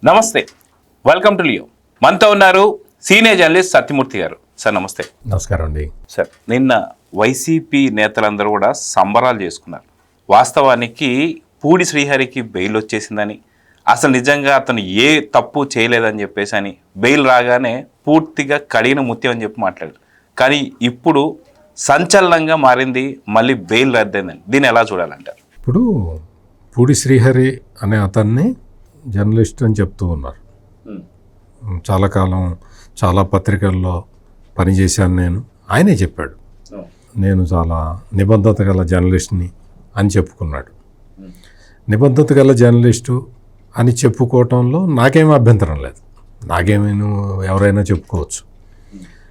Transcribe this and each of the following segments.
నమస్తే, welcome to Leo. మనతో ఉన్నారు సీనియర్ జర్నలిస్ట్ సత్యమూర్తి గారు. సార్ నమస్తే. నమస్కారం అండి. సార్, నిన్న వైసీపీ నేతలందరూ కూడా సంబరాలు చేసుకున్నారు. వాస్తవానికి పూడి శ్రీహరికి బెయిల్ వచ్చేసిందని, అసలు నిజంగా అతను ఏ తప్పు చేయలేదని చెప్పేసి అని బెయిల్ రాగానే పూర్తిగా కడిగిన ముత్యం అని చెప్పి మాట్లాడారు. కానీ ఇప్పుడు సంచలనంగా మారింది, మళ్ళీ బెయిల్ రద్దయిందని. దీన్ని ఎలా చూడాలంటారు? ఇప్పుడు పూడి శ్రీహరి అనే అతన్ని జర్నలిస్ట్ అని చెప్తూ ఉన్నారు. చాలా కాలం చాలా పత్రికల్లో పనిచేశాను నేను. ఆయనే చెప్పాడు నేను చాలా నిబద్ధత గల జర్నలిస్ట్ని అని చెప్పుకున్నాడు. నిబద్ధత గల జర్నలిస్టు అని చెప్పుకోవటంలో నాకేం అభ్యంతరం లేదు. నాకేమీ నువ్వు ఎవరైనా చెప్పుకోవచ్చు.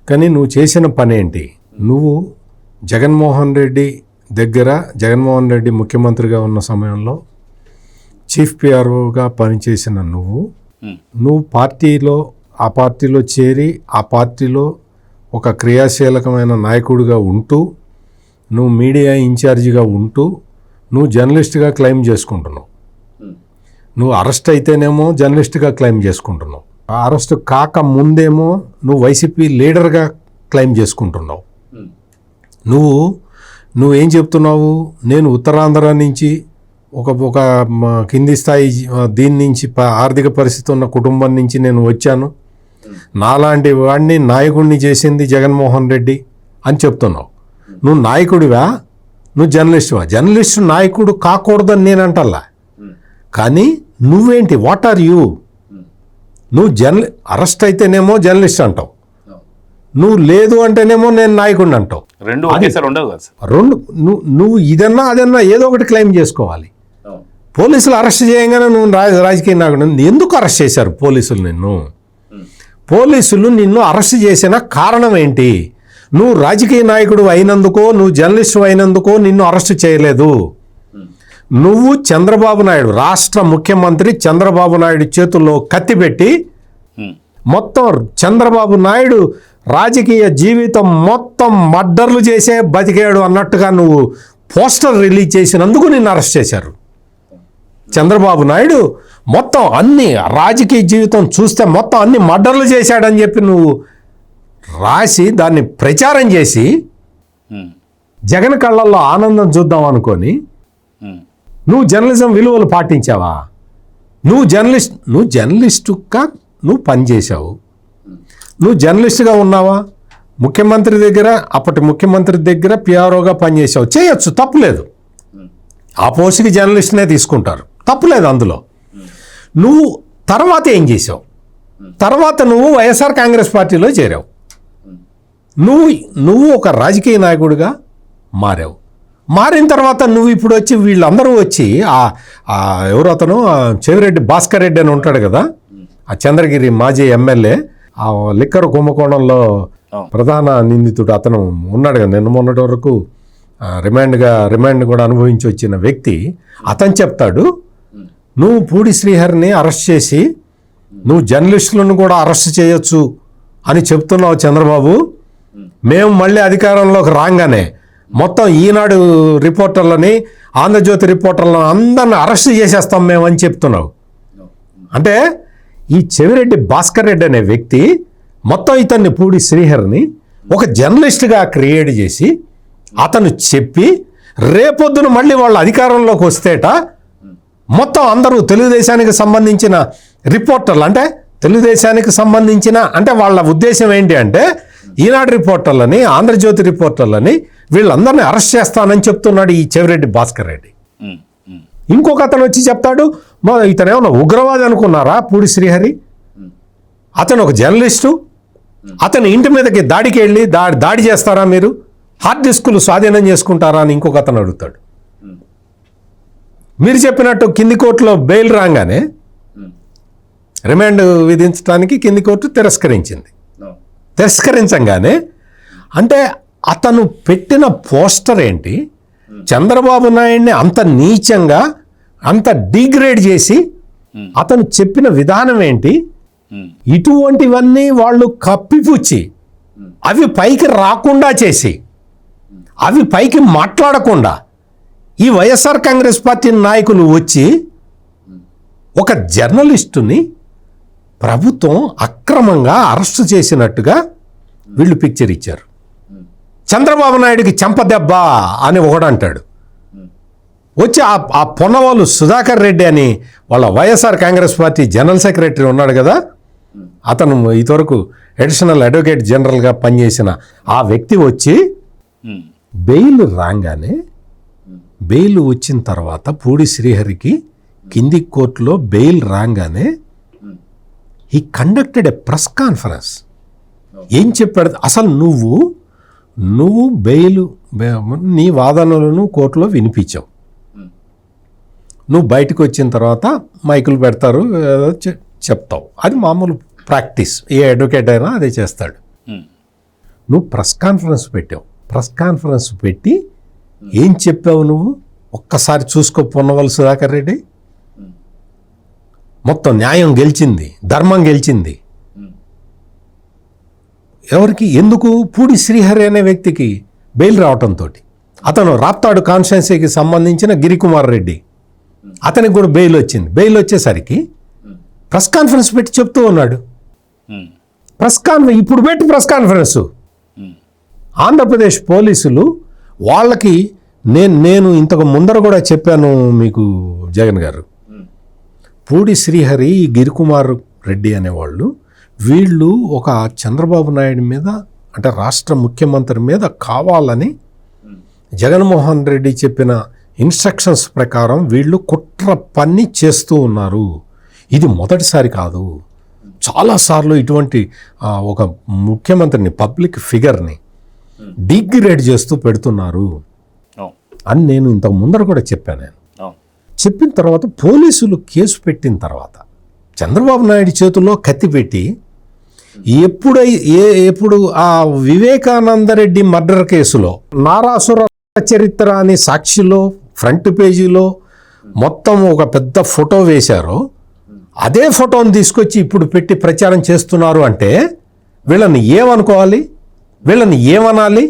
కానీ నువ్వు చేసిన పని ఏంటి? నువ్వు జగన్మోహన్ రెడ్డి ముఖ్యమంత్రిగా ఉన్న సమయంలో చీఫ్ పిఆర్ఓగా పనిచేసిన నువ్వు ఆ పార్టీలో చేరి ఆ పార్టీలో ఒక క్రియాశీలకమైన నాయకుడిగా ఉంటూ, నువ్వు మీడియా ఇన్ఛార్జిగా ఉంటూ నువ్వు జర్నలిస్ట్గా క్లెయిమ్ చేసుకుంటున్నావు. నువ్వు అరెస్ట్ అయితేనేమో జర్నలిస్ట్గా క్లెయిమ్ చేసుకుంటున్నావు. ఆ అరెస్ట్ కాక ముందేమో నువ్వు వైసీపీ లీడర్గా క్లెయిమ్ చేసుకుంటున్నావు. నువ్వేం చెప్తున్నావు? నేను ఉత్తరాంధ్ర నుంచి ఒక కింది స్థాయి దీని నుంచి ఆర్థిక పరిస్థితి ఉన్న కుటుంబం నుంచి నేను వచ్చాను, నాలాంటి వాడిని నాయకుడిని చేసింది జగన్మోహన్ రెడ్డి అని చెప్తున్నావు. నువ్వు నాయకుడివా? నువ్వు జర్నలిస్టువా? జర్నలిస్టు నాయకుడు కాకూడదని నేను అంటల్లా. కానీ నువ్వేంటి? What are you? నువ్వు అరెస్ట్ అయితేనేమో జర్నలిస్ట్ అంటావు, నువ్వు లేదు అంటేనేమో నేను నాయకుడిని అంటావు. నువ్వు ఇదన్నా అదన్నా ఏదో ఒకటి క్లెయిమ్ చేసుకోవాలి. పోలీసులు అరెస్ట్ చేయగానే నువ్వు రాజకీయ నాయకుడు. ఎందుకు అరెస్ట్ చేశారు పోలీసులు నిన్ను అరెస్ట్ చేసిన కారణం ఏంటి? నువ్వు రాజకీయ నాయకుడు అయినందుకో, నువ్వు జర్నలిస్టు అయినందుకో నిన్ను అరెస్ట్ చేయలేదు. నువ్వు చంద్రబాబు నాయుడు, రాష్ట్ర ముఖ్యమంత్రి చంద్రబాబు నాయుడు చేతుల్లో కత్తి పెట్టి మొత్తం చంద్రబాబు నాయుడు రాజకీయ జీవితం మొత్తం మర్డర్లు చేసే బతికాడు అన్నట్టుగా నువ్వు పోస్టర్ రిలీజ్ చేసినందుకు నిన్ను అరెస్ట్ చేశారు. చంద్రబాబు నాయుడు మొత్తం అన్ని రాజకీయ జీవితం చూస్తే మొత్తం అన్ని మర్డర్లు చేశాడని చెప్పి నువ్వు రాసి దాన్ని ప్రచారం చేసి జగన్ కళ్ళల్లో ఆనందం చూద్దాం అనుకొని నువ్వు జర్నలిజం విలువలు పాటించావా? నువ్వు జర్నలిస్టుగా నువ్వు పనిచేశావు. నువ్వు జర్నలిస్టుగా ఉన్నావా? అప్పటి ముఖ్యమంత్రి దగ్గర పిఆర్ఓగా పనిచేసావు. చేయొచ్చు, తప్పులేదు. ఆ పోస్టుకి జర్నలిస్ట్నే తీసుకుంటారు, తప్పులేదు అందులో. నువ్వు తర్వాత ఏం చేసావు? తర్వాత నువ్వు వైఎస్ఆర్ కాంగ్రెస్ పార్టీలో చేరావు. నువ్వు ఒక రాజకీయ నాయకుడిగా మారావు. మారిన తర్వాత నువ్వు ఇప్పుడు వచ్చి వీళ్ళందరూ వచ్చి ఎవరు అతను చెవిరెడ్డి భాస్కర్ రెడ్డి అని ఉంటాడు కదా, ఆ చంద్రగిరి మాజీ ఎమ్మెల్యే, ఆ లిక్కర్ కుంభకోణంలో ప్రధాన నిందితుడు అతను ఉన్నాడు కదా, నిన్న మొన్నటి వరకు రిమాండ్ కూడా అనుభవించి వచ్చిన వ్యక్తి. అతను చెప్తాడు నువ్వు పూడి శ్రీహరిని అరెస్ట్ చేసి నువ్వు జర్నలిస్టులను కూడా అరెస్ట్ చేయొచ్చు అని చెప్తున్నావు చంద్రబాబు. మేము మళ్ళీ అధికారంలోకి రాగానే మొత్తం ఈనాడు రిపోర్టర్లని, ఆంధ్రజ్యోతి రిపోర్టర్లను అందరిని అరెస్ట్ చేసేస్తాం మేము అని చెప్తున్నావు. అంటే ఈ చెవిరెడ్డి భాస్కర్ రెడ్డి అనే వ్యక్తి మొత్తం ఇతన్ని పూడి శ్రీహరిని ఒక జర్నలిస్ట్గా క్రియేట్ చేసి అతను చెప్పి రేపొద్దున మళ్ళీ వాళ్ళు అధికారంలోకి వస్తేట మొత్తం అందరూ తెలుగుదేశానికి సంబంధించిన రిపోర్టర్లు, అంటే తెలుగుదేశానికి సంబంధించిన అంటే వాళ్ళ ఉద్దేశం ఏంటి అంటే ఈనాడు రిపోర్టర్లని, ఆంధ్రజ్యోతి రిపోర్టర్లని వీళ్ళందరినీ అరెస్ట్ చేస్తానని చెప్తున్నాడు ఈ చెవిరెడ్డి భాస్కర్ రెడ్డి. ఇంకొక అతను వచ్చి చెప్తాడు ఇతను ఏమన్నా ఉగ్రవాది అనుకున్నారా పూడి శ్రీహరి? అతను ఒక జర్నలిస్టు, అతని ఇంటి మీదకి దాడికి వెళ్ళి దాడి చేస్తారా మీరు? హార్డ్ డిస్కులు స్వాధీనం చేసుకుంటారా అని ఇంకొక అతను అడుగుతాడు. మీరు చెప్పినట్టు కింది కోర్టులో బెయిల్ రాగానే రిమాండ్ విధించడానికి కింది కోర్టు తిరస్కరించగానే అంటే అతను పెట్టిన పోస్టర్ ఏంటి? చంద్రబాబు నాయుడిని అంత నీచంగా అంత డిగ్రేడ్ చేసి అతను చెప్పిన విధానం ఏంటి? ఇటువంటివన్నీ వాళ్ళు కప్పిపుచ్చి అవి పైకి రాకుండా చేసి అవి పైకి మాట్లాడకుండా ఈ వైఎస్ఆర్ కాంగ్రెస్ పార్టీ నాయకులు వచ్చి ఒక జర్నలిస్టుని ప్రభుత్వం అక్రమంగా అరెస్టు చేసినట్టుగా వీళ్ళు పిక్చర్ ఇచ్చారు. చంద్రబాబు నాయుడికి చెంపదెబ్బ అని ఒకడంటాడు. వచ్చి ఆ పొన్నవాళ్ళు సుధాకర్ రెడ్డి అని వాళ్ళ YSR Congress party general secretary ఉన్నాడు కదా, అతను ఇంతవరకు అడిషనల్ అడ్వకేట్ జనరల్గా పనిచేసిన ఆ వ్యక్తి వచ్చి బెయిల్ రాగానే, బెయిల్ వచ్చిన తర్వాత పూడి శ్రీహరికి కింది కోర్టులో బెయిల్ రాగానే he conducted a press conference. ఏం చెప్పాడు అసలు? నువ్వు బెయిల్ నీ వాదనలను కోర్టులో వినిపించావు. నువ్వు బయటకు వచ్చిన తర్వాత మైకులు పెడతారు, చెప్తావు. అది మామూలు ప్రాక్టీస్, ఏ అడ్వకేట్ అయినా అదే చేస్తాడు. నువ్వు ప్రెస్ కాన్ఫరెన్స్ పెట్టావు. ప్రెస్ కాన్ఫరెన్స్ పెట్టి ఏం చెప్పావు నువ్వు? ఒక్కసారి చూసుకో పొన్నవాళ్ళు సుధాకర్ రెడ్డి. మొత్తం న్యాయం గెలిచింది, ధర్మం గెలిచింది. ఎవరికి? ఎందుకు? పూడి శ్రీహరి అనే వ్యక్తికి బెయిల్ రావటంతో. అతను రాప్తాడు కాన్స్టిట్యున్సీకి సంబంధించిన గిరికుమార్ రెడ్డి, అతనికి కూడా బెయిల్ వచ్చింది. బెయిల్ వచ్చేసరికి ప్రెస్ కాన్ఫరెన్స్ పెట్టి చెప్తూ ఉన్నాడు. ఇప్పుడు పెట్టి ప్రెస్ కాన్ఫరెన్స్ ఆంధ్రప్రదేశ్ పోలీసులు వాళ్ళకి నేను ఇంతకు ముందర కూడా చెప్పాను మీకు జగన్ గారు, పూడి శ్రీహరి, గిరికుమార్ రెడ్డి అనేవాళ్ళు వీళ్ళు ఒక చంద్రబాబు నాయుడు మీద, అంటే రాష్ట్ర ముఖ్యమంత్రి మీద కావాలని జగన్మోహన్ రెడ్డి చెప్పిన ఇన్స్ట్రక్షన్స్ ప్రకారం వీళ్ళు కుట్ర పన్ని చేస్తూ ఉన్నారు. ఇది మొదటిసారి కాదు, చాలాసార్లు ఇటువంటి ఒక ముఖ్యమంత్రిని, పబ్లిక్ ఫిగర్ని డిగ్రేడ్ చేస్తూ పెడుతున్నారు అని నేను ఇంతకు ముందర కూడా చెప్పాను. నేను చెప్పిన తర్వాత పోలీసులు కేసు పెట్టిన తర్వాత చంద్రబాబు నాయుడు చేతుల్లో కత్తి పెట్టి ఎప్పుడు ఆ వివేకానందరెడ్డి మర్డర్ కేసులో నారాసుర చరిత్ర అని సాక్షిలో ఫ్రంట్ పేజీలో మొత్తం ఒక పెద్ద ఫోటో వేశారో, అదే ఫోటోని తీసుకొచ్చి ఇప్పుడు పెట్టి ప్రచారం చేస్తున్నారు అంటే వీళ్ళని ఏమనుకోవాలి? వీళ్ళని ఏమనాలి?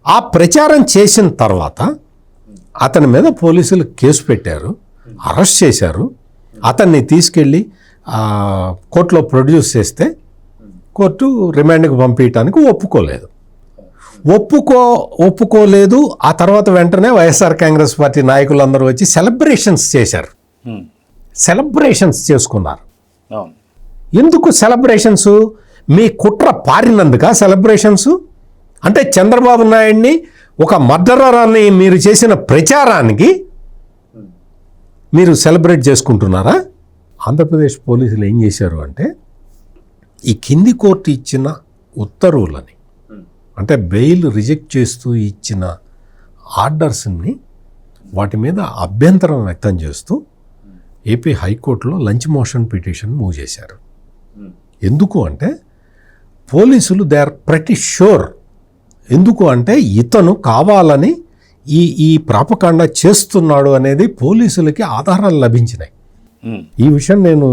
ఆ ప్రచారం చేసిన తర్వాత అతని మీద పోలీసులు కేసు పెట్టారు, అరెస్ట్ చేశారు. అతన్ని తీసుకెళ్ళి కోర్టులో ప్రొడ్యూస్ చేస్తే కోర్టు రిమాండ్కి పంపించడానికి ఒప్పుకోలేదు. ఆ తర్వాత వెంటనే వైఎస్ఆర్ కాంగ్రెస్ పార్టీ నాయకులందరూ వచ్చి సెలబ్రేషన్స్ చేశారు, సెలబ్రేషన్స్ చేసుకున్నారు. ఎందుకు సెలబ్రేషన్స్? మీ కుట్ర పారినందుక సెలబ్రేషన్స్? అంటే చంద్రబాబు నాయుడిని ఒక మర్డరర్ అని మీరు చేసిన ప్రచారానికి మీరు సెలబ్రేట్ చేసుకుంటున్నారా? ఆంధ్రప్రదేశ్ పోలీసులు ఏం చేశారు అంటే, ఈ కింది కోర్టు ఇచ్చిన ఉత్తర్వులని, అంటే బెయిల్ రిజెక్ట్ చేస్తూ ఇచ్చిన ఆర్డర్స్ని, వాటి మీద అభ్యంతరం వ్యక్తం చేస్తూ ఏపీ హైకోర్టులో లంచ్ మోషన్ పిటిషన్ మూవ్ చేశారు. ఎందుకు అంటే పోలీసులు దే ఆర్ ప్రెటీ షూర్. ఎందుకు అంటే ఇతను కావాలని ఈ ప్రాపకాండ చేస్తున్నాడు అనేది పోలీసులకి ఆధారాలు లభించినాయి. ఈ విషయం నేను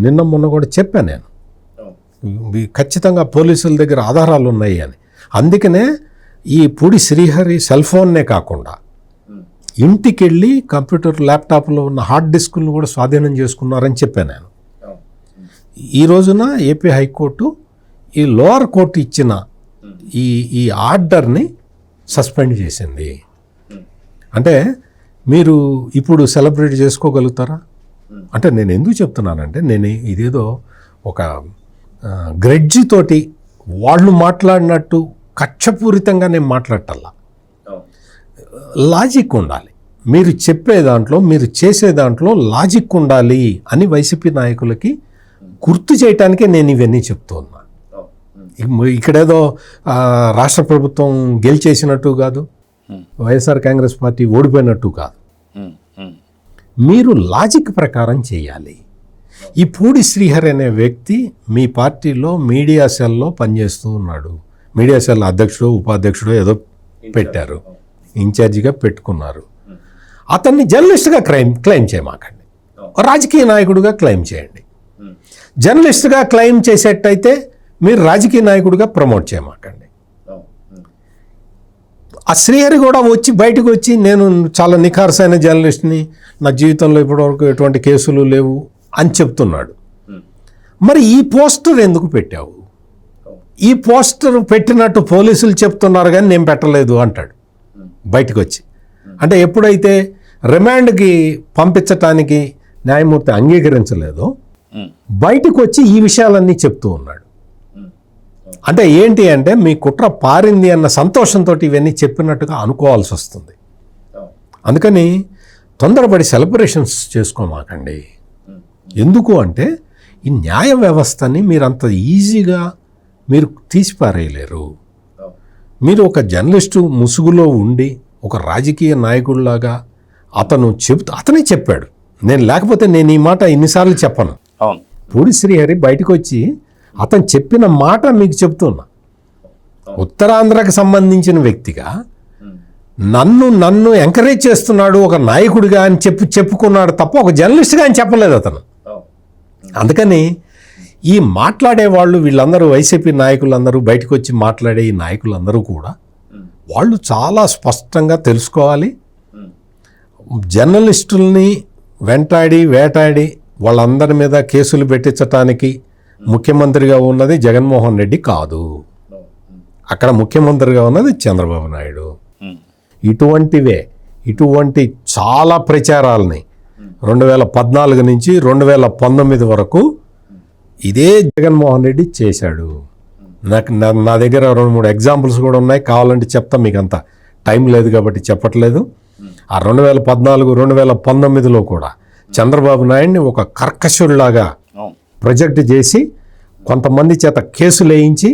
నిన్న మొన్న కూడా చెప్పాను. నేను ఖచ్చితంగా పోలీసుల దగ్గర ఆధారాలు ఉన్నాయి అని. అందుకనే ఈ పూడి శ్రీహరి సెల్ ఫోన్నే కాకుండా ఇంటికి వెళ్ళి కంప్యూటర్, ల్యాప్టాప్లో ఉన్న హార్డ్ డిస్కులను కూడా స్వాధీనం చేసుకున్నారని చెప్పాను నేను. ఈ రోజున ఏపీ హైకోర్టు ఈ లోవర్ కోర్టు ఇచ్చిన ఈ ఆర్డర్ని సస్పెండ్ చేసింది. అంటే మీరు ఇప్పుడు సెలబ్రేట్ చేసుకోగలుగుతారా? అంటే నేను ఎందుకు చెప్తున్నానంటే, నేను ఇదేదో ఒక గ్రెడ్జితోటి వాళ్ళు మాట్లాడినట్టు కక్షపూరితంగా నేను మాట్లాడటల్లా. లాజిక్ ఉండాలి. మీరు చెప్పే దాంట్లో, మీరు చేసే దాంట్లో లాజిక్ ఉండాలి అని వైసీపీ నాయకులకి గుర్తు చేయటానికే నేను ఇవన్నీ చెప్తూ ఉన్నా. ఇక్కడేదో రాష్ట్ర ప్రభుత్వం గెలిచేసినట్టు కాదు, వైఎస్ఆర్ కాంగ్రెస్ పార్టీ ఓడిపోయినట్టు కాదు. మీరు లాజిక్ ప్రకారం చేయాలి. ఈ పూడి శ్రీహరి అనే వ్యక్తి మీ పార్టీలో మీడియా సెల్లో పనిచేస్తూ ఉన్నాడు. మీడియా సెల్ అధ్యక్షుడు, ఉపాధ్యక్షుడు ఏదో పెట్టారు, ఇన్ఛార్జిగా పెట్టుకున్నారు. అతన్ని జర్నలిస్ట్గా క్లెయిమ్ చేయమాకండి, రాజకీయ నాయకుడిగా క్లెయిమ్ చేయండి. జర్నలిస్ట్గా క్లెయిమ్ చేసేటైతే మీరు రాజకీయ నాయకుడిగా ప్రమోట్ చేయమాకండి. ఆ శ్రీహరి కూడా బయటకు వచ్చి నేను చాలా నిఖార్సైన జర్నలిస్ట్ని, నా జీవితంలో ఇప్పటివరకు ఎటువంటి కేసులు లేవు అని చెప్తున్నాడు. మరి ఈ పోస్టర్ ఎందుకు పెట్టావు? ఈ పోస్టర్ పెట్టినట్టు పోలీసులు చెప్తున్నారు కానీ నేను పెట్టలేదు అంటాడు బయటకు వచ్చి. అంటే ఎప్పుడైతే రిమాండ్కి పంపించటానికి న్యాయమూర్తి అంగీకరించలేదో బయటకు వచ్చి ఈ విషయాలన్నీ చెప్తూ ఉన్నాడు. అంటే ఏంటి అంటే మీ కుట్ర పారింది అన్న సంతోషంతో ఇవన్నీ చెప్పినట్టుగా అనుకోవాల్సి వస్తుంది. అందుకని తొందరపడి సెలబ్రేషన్స్ చేసుకోమాకండి. ఎందుకు అంటే ఈ న్యాయ వ్యవస్థని మీరు అంత ఈజీగా మీరు తీసిపారేయలేరు. మీరు ఒక జర్నలిస్టు ముసుగులో ఉండి ఒక రాజకీయ నాయకుడిలాగా అతనే చెప్పాడు. నేను లేకపోతే నేను ఈ మాట ఇన్నిసార్లు చెప్పను. పూడి శ్రీహరి బయటకు వచ్చి అతను చెప్పిన మాట మీకు చెప్తున్నా. ఉత్తరాంధ్రకు సంబంధించిన వ్యక్తిగా నన్ను ఎంకరేజ్ చేస్తున్నాడు ఒక నాయకుడిగా అని చెప్పుకున్నాడు తప్ప ఒక జర్నలిస్ట్గా అని చెప్పలేదు అతను. అందుకని ఈ మాట్లాడే వాళ్ళు వీళ్ళందరూ వైసీపీ నాయకులందరూ బయటకు వచ్చి మాట్లాడే ఈ నాయకులందరూ కూడా వాళ్ళు చాలా స్పష్టంగా తెలుసుకోవాలి. జర్నలిస్టుల్ని వేటాడి వాళ్ళందరి మీద కేసులు పెట్టించటానికి ముఖ్యమంత్రిగా ఉన్నది జగన్మోహన్ రెడ్డి కాదు, అక్కడ ముఖ్యమంత్రిగా ఉన్నది చంద్రబాబు నాయుడు. ఇటువంటి చాలా ప్రచారాలని 2014 నుంచి 2019 వరకు ఇదే జగన్మోహన్ రెడ్డి చేశాడు. నా దగ్గర 2-3 ఎగ్జాంపుల్స్ కూడా ఉన్నాయి, కావాలంటే చెప్తా, మీకు అంత టైం లేదు కాబట్టి చెప్పట్లేదు. ఆ 2014, 2019లో కూడా చంద్రబాబు నాయుడిని ఒక కర్కశుడిలాగా ప్రొజెక్ట్ చేసి కొంతమంది చేత కేసులు వేయించి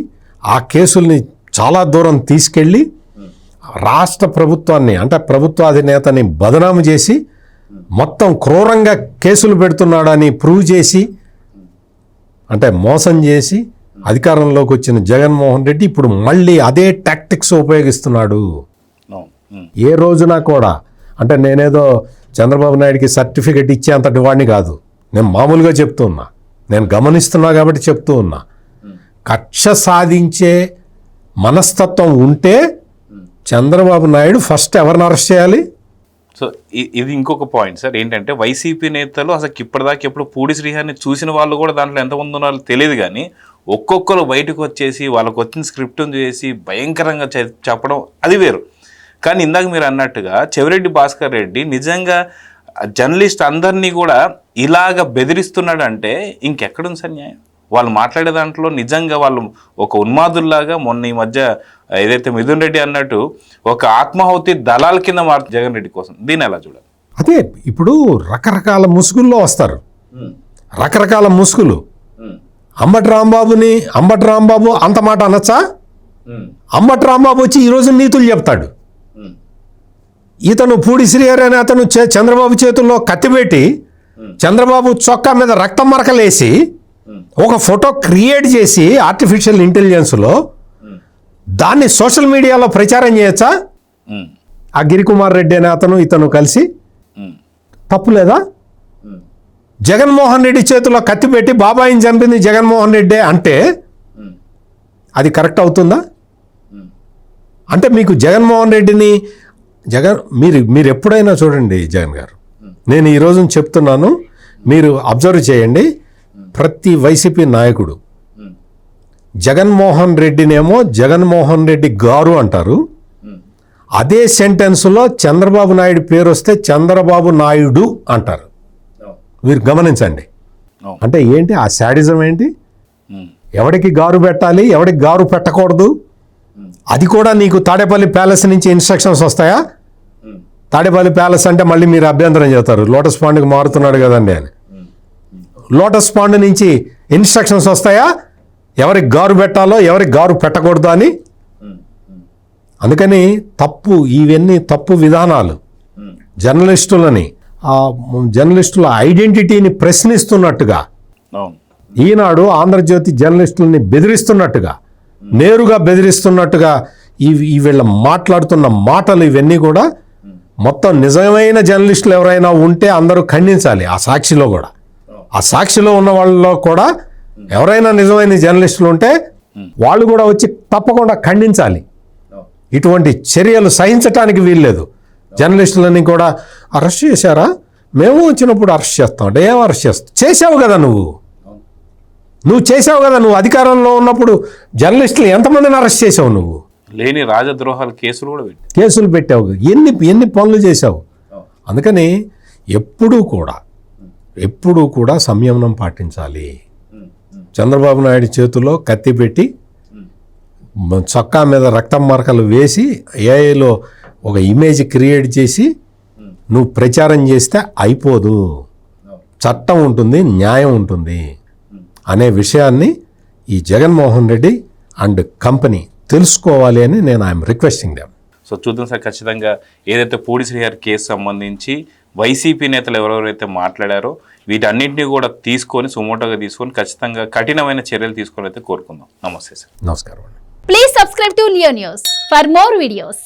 ఆ కేసుల్ని చాలా దూరం తీసుకెళ్ళి రాష్ట్ర ప్రభుత్వాన్ని అంటే ప్రభుత్వాధినేతని బదనాము చేసి మొత్తం క్రూరంగా కేసులు పెడుతున్నాడని ప్రూవ్ చేసి అంటే మోసం చేసి అధికారంలోకి వచ్చిన జగన్మోహన్ రెడ్డి ఇప్పుడు మళ్ళీ అదే టాక్టిక్స్ ఉపయోగిస్తున్నాడు. ఏ రోజున కూడా అంటే నేనేదో చంద్రబాబు నాయుడికి సర్టిఫికెట్ ఇచ్చేంతటి వాడిని కాదు, నేను మామూలుగా చెప్తూ ఉన్నా, నేను గమనిస్తున్నా కాబట్టి చెప్తూ ఉన్నా. కక్ష సాధించే మనస్తత్వం ఉంటే చంద్రబాబు నాయుడు ఫస్ట్ ఎవరిని అరెస్ట్ చేయాలి? సో ఇది ఇంకొక పాయింట్ సార్, ఏంటంటే వైసీపీ నేతలు అసలు ఇప్పటిదాకా ఎప్పుడు పూడి శ్రీహరిని చూసిన వాళ్ళు కూడా దాంట్లో ఎంతమంది ఉన్నారో తెలియదు, కానీ ఒక్కొక్కరు బయటకు వచ్చేసి వాళ్ళకు వచ్చిన స్క్రిప్ట్ని చేసి భయంకరంగా చెప్పడం అది వేరు. కానీ ఇందాక మీరు అన్నట్టుగా చెవిరెడ్డి భాస్కర్ రెడ్డి నిజంగా జర్నలిస్ట్ అందరినీ కూడా ఇలాగ బెదిరిస్తున్నాడు అంటే ఇంకెక్కడుంది సార్ న్యాయం? వాళ్ళు మాట్లాడే దాంట్లో నిజంగా వాళ్ళు ఒక ఉన్మాదుల్లాగా మొన్న ఈ మధ్య ఏదైతే మిథున్ రెడ్డి అన్నట్టు ఒక ఆత్మాహుతి దళాల కింద జగన్ రెడ్డి కోసం, దీన్ని ఎలా చూడాలి? అదే ఇప్పుడు రకరకాల ముసుగుల్లో వస్తారు, రకరకాల ముసుగులు. అంబటి రాంబాబు అంత మాట అనొచ్చా? అంబటి రాంబాబు వచ్చి ఈరోజు నీతులు చెప్తాడు. ఇతను పూడి శ్రీహరి అనే అతను చంద్రబాబు చేతుల్లో కత్తిపెట్టి చంద్రబాబు చొక్కా మీద రక్తం మరకలేసి ఒక ఫోటో క్రియేట్ చేసి ఆర్టిఫిషియల్ ఇంటెలిజెన్స్లో దాన్ని సోషల్ మీడియాలో ప్రచారం చేయొచ్చా? ఆ గిరికుమార్ రెడ్డి అనే ఇతను కలిసి తప్పు లేదా? జగన్మోహన్ రెడ్డి చేతిలో కత్తి పెట్టి బాబాయిని చంపింది జగన్మోహన్ రెడ్డి అంటే అది కరెక్ట్ అవుతుందా? అంటే మీకు జగన్మోహన్ రెడ్డిని మీరు ఎప్పుడైనా చూడండి జగన్ గారు, నేను ఈరోజు చెప్తున్నాను, మీరు అబ్జర్వ్ చేయండి. ప్రతి వైసీపీ నాయకుడు జగన్మోహన్ రెడ్డినేమో జగన్మోహన్ రెడ్డి గారు అంటారు, అదే సెంటెన్స్లో చంద్రబాబు నాయుడు పేరు వస్తే చంద్రబాబు నాయుడు అంటారు. మీరు గమనించండి. అంటే ఏంటి ఆ శాడిజం? ఏంటి? ఎవడికి గారు పెట్టాలి, ఎవడికి గారు పెట్టకూడదు, అది కూడా నీకు తాడేపల్లి ప్యాలెస్ నుంచి ఇన్స్ట్రక్షన్స్ వస్తాయా? తాడేపల్లి ప్యాలెస్ అంటే మళ్ళీ మీరు అభ్యంతరం చేస్తారు, లోటస్ పాండ్కి మారుతున్నాడు కదండి అని. లోటస్ పాండ్ నుంచి ఇన్స్ట్రక్షన్స్ వస్తాయా ఎవరికి గారు పెట్టాలో ఎవరికి గారు పెట్టకూడదు అని? అందుకని ఇవన్నీ తప్పు విధానాలు. జర్నలిస్టుల ఐడెంటిటీని ప్రశ్నిస్తున్నట్టుగా, ఈనాడు ఆంధ్రజ్యోతి జర్నలిస్టులని బెదిరిస్తున్నట్టుగా, నేరుగా బెదిరిస్తున్నట్టుగా వీళ్ళ మాట్లాడుతున్న మాటలు ఇవన్నీ కూడా మొత్తం నిజమైన జర్నలిస్టులు ఎవరైనా ఉంటే అందరూ ఖండించాలి. ఆ సాక్షిలో ఉన్న వాళ్ళలో కూడా ఎవరైనా నిజమైన జర్నలిస్టులు ఉంటే వాళ్ళు కూడా వచ్చి తప్పకుండా ఖండించాలి. ఇటువంటి చర్యలు సహించటానికి వీల్లేదు. జర్నలిస్టులని కూడా అరెస్ట్ చేశారా? మేము వచ్చినప్పుడు అరెస్ట్ చేస్తాం అంటే ఏం అరెస్ట్ చేస్తావు? చేసావు కదా నువ్వు. నువ్వు చేసావు కదా, నువ్వు అధికారంలో ఉన్నప్పుడు జర్నలిస్టులు ఎంతమందిని అరెస్ట్ చేసావు, నువ్వు లేని రాజద్రోహాల కేసులు కూడా పెట్టి కేసులు పెట్టావు, ఎన్ని పనులు చేసావు. అందుకని ఎప్పుడూ కూడా సంయమనం పాటించాలి. చంద్రబాబు నాయుడు చేతిలో కత్తి పెట్టి చొక్కా మీద రక్తం మరకలు వేసి ఏఐలో ఒక ఇమేజ్ క్రియేట్ చేసి నువ్వు ప్రచారం చేస్తే అయిపోదు. చట్టం ఉంటుంది, న్యాయం ఉంటుంది అనే విషయాన్ని ఈ జగన్మోహన్ రెడ్డి అండ్ కంపెనీ తెలుసుకోవాలి అని నేను ఐఎమ్ రిక్వెస్టింగ్ దెమ్. సో చూద్దాం సార్, ఖచ్చితంగా ఏదైతే పూడి శ్రీహరి కేసు సంబంధించి వైసీపీ నేతలు ఎవరెవరైతే మాట్లాడారో వీటన్నింటినీ కూడా తీసుకొని సుమోటోగా తీసుకొని ఖచ్చితంగా కఠినమైన చర్యలు తీసుకోవాలైతే కోరుకుందాం. నమస్తే సార్. నమస్కారం. Please subscribe to Leo News for more videos.